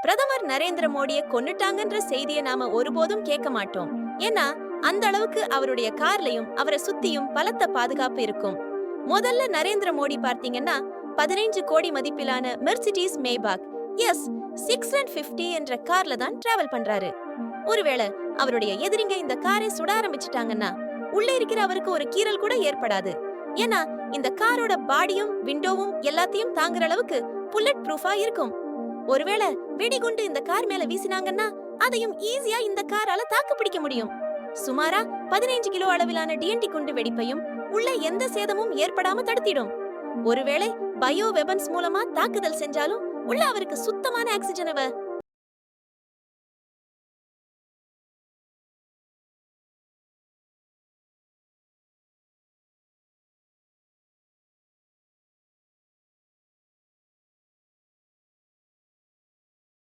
பிரதமர் நரேந்திர மோடியை கொன்னுட்டாங்கன்ற செய்தியை நாம ஒருபோதும் கேட்க மாட்டோம். ஏன்னா அந்த அளவுக்கு அவருடைய கார்லயும் அவரை சுத்தியும் பலத்த பாதுகாப்பு இருக்கும். முதல்ல நரேந்திர மோடி பார்த்தீங்கன்னா 15 கோடி மதிப்பிலான மெர்சிடிஸ் மேபாக் எஸ் 650 என்ற கார்ல தான் டிராவல் பண்றாரு. ஒருவேளை அவருடைய எதிரிங்க இந்த காரை சுட ஆரம்பிச்சிட்டாங்கன்னா உள்ள இருக்கிற அவருக்கு ஒரு கீறல் கூட ஏற்படாது. ஏன்னா இந்த காரோட பாடியும் விண்டோவும் எல்லாத்தையும் தாங்குற அளவுக்கு புல்லட் ப்ரூஃபா இருக்கும். ஒருவேளை வெடிகுண்டு இந்த கார் மேல வீசினாங்கன்னா அதையும் ஈஸியா இந்த காரால தாக்கு பிடிக்க முடியும். சுமாரா 15 கிலோ அளவிலான டிஎன்டி குண்டு வெடிப்பையும் உள்ள எந்த சேதமும் ஏற்படாம தடுத்திடும். ஒருவேளை பயோ வெபன்ஸ் மூலமா தாக்குதல் செஞ்சாலும் உள்ள அவருக்கு சுத்தமான ஆக்சிஜனை